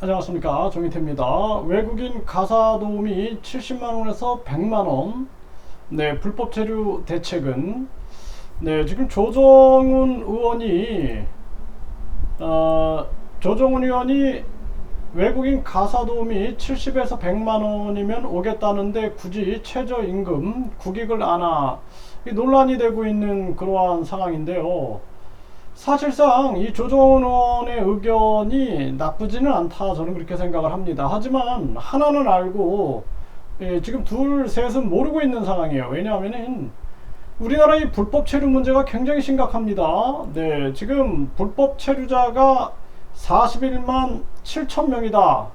안녕하십니까, 정희태입니다. 외국인 가사 도우미 70만원에서 100만원. 네, 불법 체류 대책은, 네, 지금 조정훈 의원이, 조정훈 의원이 외국인 가사 도우미 70에서 100만원이면 오겠다는데 굳이 최저임금 국익을 안아, 이 논란이 되고 있는 그러한 상황인데요. 사실상 이 조정훈 의원의 의견이 나쁘지는 않다, 저는 그렇게 생각을 합니다. 하지만 하나는 알고, 지금 둘 셋은 모르고 있는 상황이에요. 왜냐하면 우리나라 의 불법 체류 문제가 굉장히 심각합니다. 네, 지금 불법 체류자가 41만 7천 명이다.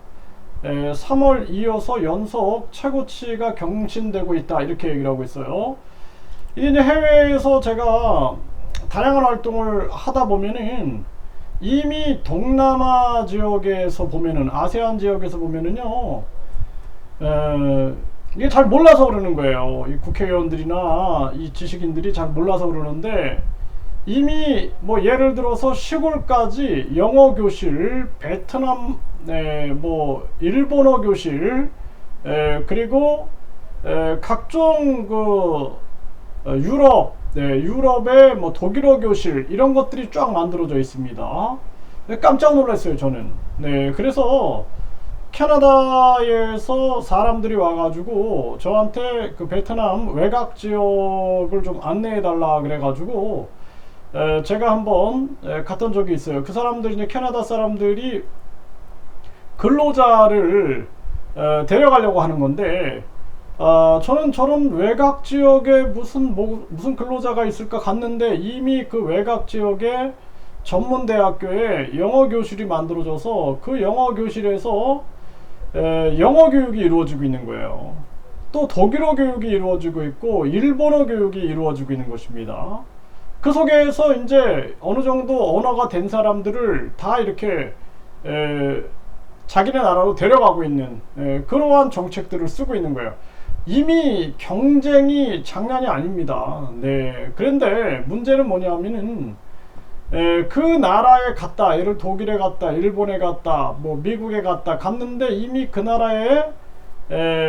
3월 이어서 연속 최고치가 경신되고 있다, 이렇게 얘기를 하고 있어요. 이제 해외에서 제가 다양한 활동을 하다 보면은 이미 동남아 지역에서 보면은, 아세안 지역에서 보면은요, 이게 잘 몰라서 그러는 거예요. 이 국회의원들이나 이 지식인들이 잘 몰라서 그러는데, 이미 뭐 예를 들어서 시골까지 영어 교실, 베트남, 뭐 일본어 교실, 그리고 각종 유럽, 유럽의 뭐 독일어 교실, 이런 것들이 쫙 만들어져 있습니다. 깜짝 놀랐어요, 저는. 네, 그래서 캐나다에서 사람들이 와가지고 저한테 그 베트남 외곽 지역을 좀 안내해 달라 그래가지고 제가 한번 갔던 적이 있어요. 그 사람들이, 이제 캐나다 사람들이 근로자를 데려가려고 하는 건데, 저는 저런 외곽 지역에 무슨 근로자가 있을까 갔는데, 이미 그 외곽 지역에 전문 대학교에 영어 교실이 만들어져서 그 영어 교실에서 영어 교육이 이루어지고 있는 거예요. 또 독일어 교육이 이루어지고 있고 일본어 교육이 이루어지고 있는 것입니다. 그 속에서 이제 어느 정도 언어가 된 사람들을 다 이렇게 자기네 나라로 데려가고 있는 그러한 정책들을 쓰고 있는 거예요. 이미 경쟁이 장난이 아닙니다. 네. 그런데 문제는 뭐냐면은 그 나라에 갔다, 예를 독일에 갔다, 일본에 갔다, 뭐 미국에 갔는데 이미 그 나라에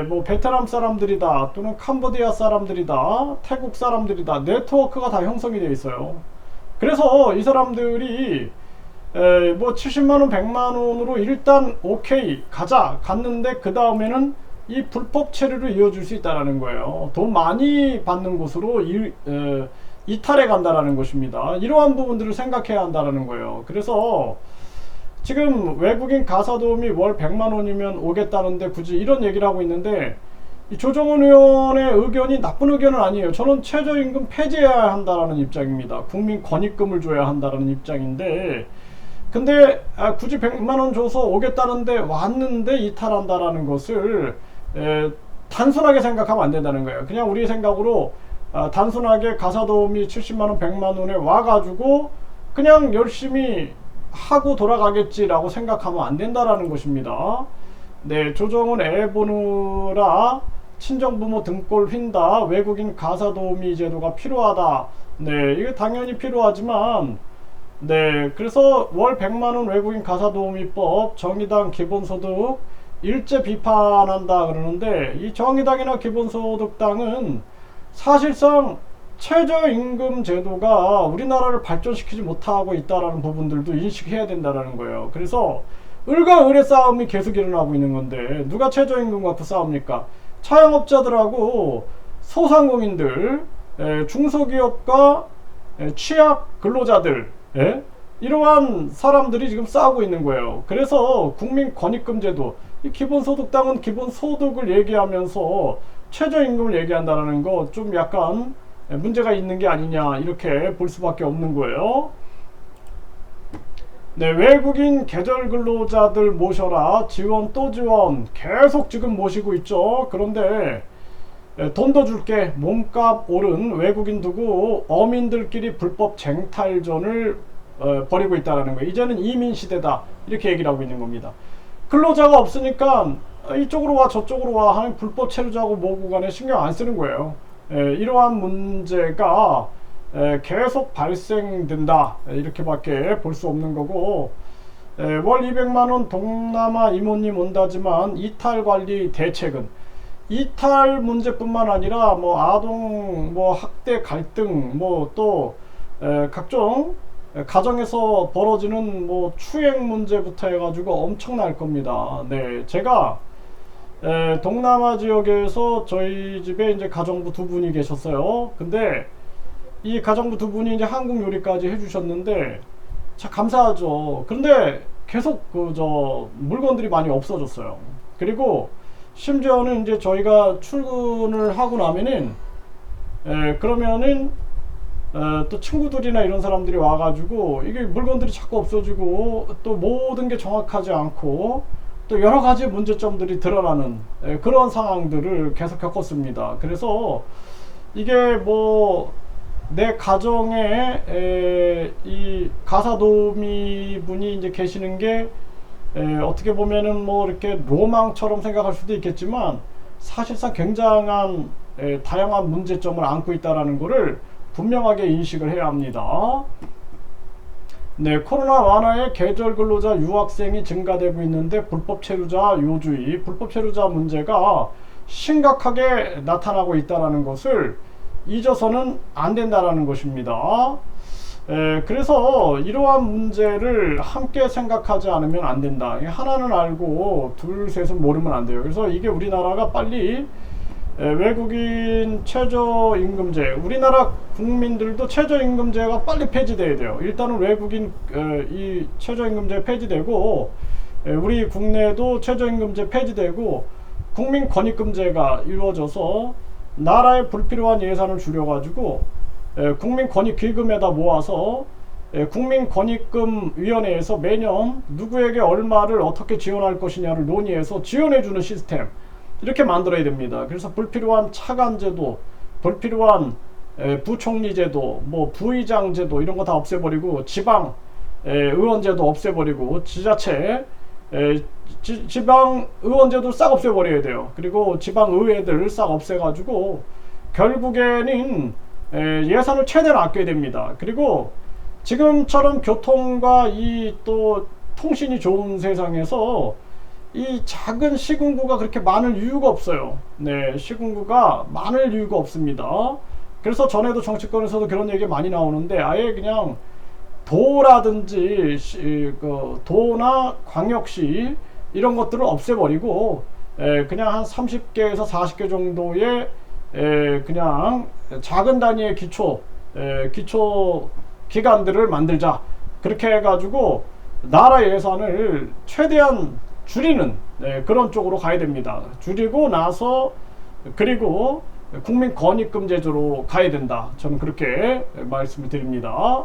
뭐 베트남 사람들이다, 또는 캄보디아 사람들이다, 태국 사람들이다, 네트워크가 다 형성이 되어 있어요. 그래서 이 사람들이 뭐 70만원 100만원으로 일단 오케이 가자 갔는데, 그 다음에는 이 불법 체류를 이어줄 수 있다는 거예요. 돈 많이 받는 곳으로 이탈해 간다라는 것입니다. 이러한 부분들을 생각해야 한다는 거예요. 그래서 지금 외국인 가사 도우미 월 100만원이면 오겠다는데 굳이 이런 얘기를 하고 있는데, 이 조정훈 의원의 의견이 나쁜 의견은 아니에요. 저는 최저임금 폐지해야 한다라는 입장입니다. 국민 권익금을 줘야 한다라는 입장인데, 근데 굳이 100만원 줘서 오겠다는데 왔는데 이탈한다라는 것을 단순하게 생각하면 안 된다는 거예요. 그냥 우리 생각으로 단순하게 가사도우미 70만원 100만원에 와가지고 그냥 열심히 하고 돌아가겠지라고 생각하면 안 된다라는 것입니다. 네, 조정은 애 보느라 친정부모 등골 휜다, 외국인 가사도우미 제도가 필요하다. 네, 이게 당연히 필요하지만, 네, 그래서 월 100만원 외국인 가사도우미법 정의당 기본소득 일제 비판한다 그러는데, 이 정의당이나 기본소득당은 사실상 최저임금 제도가 우리나라를 발전시키지 못하고 있다라는 부분들도 인식해야 된다라는 거예요. 그래서 을과 을의 싸움이 계속 일어나고 있는 건데, 누가 최저임금 갖고 싸웁니까? 자영업자들하고 소상공인들, 중소기업과 취약 근로자들, 이러한 사람들이 지금 싸우고 있는 거예요. 그래서 국민권익금 제도, 이 기본소득당은 기본소득을 얘기하면서 최저임금을 얘기한다는 거 좀 약간 문제가 있는 게 아니냐, 이렇게 볼 수밖에 없는 거예요. 네, 외국인 계절 근로자들 모셔라, 지원 또 지원 계속 지금 모시고 있죠. 그런데 돈 더 줄게, 몸값 오른 외국인 두고 어민들끼리 불법 쟁탈전을 벌이고 있다는 거예요. 이제는 이민 시대다, 이렇게 얘기를 하고 있는 겁니다. 근로자가 없으니까 이쪽으로 와 저쪽으로 와 하는 불법 체류자고 뭐고 간에 신경 안 쓰는 거예요. 이러한 문제가 계속 발생된다, 이렇게밖에 볼 수 없는 거고, 월 200만원 동남아 이모님 온다지만 이탈 관리 대책은 이탈 문제뿐만 아니라 뭐 아동 뭐 학대 갈등 뭐 또 각종 가정에서 벌어지는 뭐 추행 문제부터 해가지고 엄청날 겁니다. 네, 제가 동남아 지역에서 저희 집에 이제 가정부 두 분이 계셨어요. 근데 이 가정부 두 분이 이제 한국 요리까지 해주셨는데 참 감사하죠. 그런데 계속 물건들이 많이 없어졌어요. 그리고 심지어는 이제 저희가 출근을 하고 나면은 그러면은 또 친구들이나 이런 사람들이 와가지고 이게 물건들이 자꾸 없어지고 또 모든 게 정확하지 않고 또 여러 가지 문제점들이 드러나는 그런 상황들을 계속 겪었습니다. 그래서 이게 뭐 내 가정에 이 가사도우미 분이 이제 계시는 게 어떻게 보면은 뭐 이렇게 로망처럼 생각할 수도 있겠지만 사실상 굉장한 다양한 문제점을 안고 있다라는 것을 분명하게 인식을 해야 합니다. 네, 코로나 완화에 계절 근로자 유학생이 증가되고 있는데 불법 체류자 요주의, 불법 체류자 문제가 심각하게 나타나고 있다는 것을 잊어서는 안 된다는 것입니다. 그래서 이러한 문제를 함께 생각하지 않으면 안 된다. 하나는 알고 둘 셋은 모르면 안 돼요. 그래서 이게 우리나라가 빨리 외국인 최저임금제, 우리나라 국민들도 최저임금제가 빨리 폐지돼야 돼요. 일단은 외국인 이 최저임금제 폐지되고 우리 국내도 최저임금제 폐지되고 국민권익금제가 이루어져서 나라의 불필요한 예산을 줄여가지고 국민권익기금에다 모아서 국민권익금위원회에서 매년 누구에게 얼마를 어떻게 지원할 것이냐를 논의해서 지원해주는 시스템 이렇게 만들어야 됩니다. 그래서 불필요한 차관제도, 불필요한 부총리제도, 뭐 부의장제도 이런 거 다 없애버리고 지방 의원제도 없애버리고 지자체 지방 의원제도 싹 없애버려야 돼요. 그리고 지방 의회들 싹 없애가지고 결국에는 예산을 최대한 아껴야 됩니다. 그리고 지금처럼 교통과 이 또 통신이 좋은 세상에서 이 작은 시군구가 그렇게 많을 이유가 없어요. 네, 시군구가 많을 이유가 없습니다. 그래서 전에도 정치권에서도 그런 얘기 많이 나오는데 아예 그냥 도라든지 도나 광역시 이런 것들을 없애버리고 그냥 한 30개에서 40개 정도의 그냥 작은 단위의 기초 기관들을 만들자. 그렇게 해가지고 나라 예산을 최대한 줄이는 그런 쪽으로 가야 됩니다. 줄이고 나서 그리고 국민권익금 제도로 가야 된다. 저는 그렇게 말씀을 드립니다.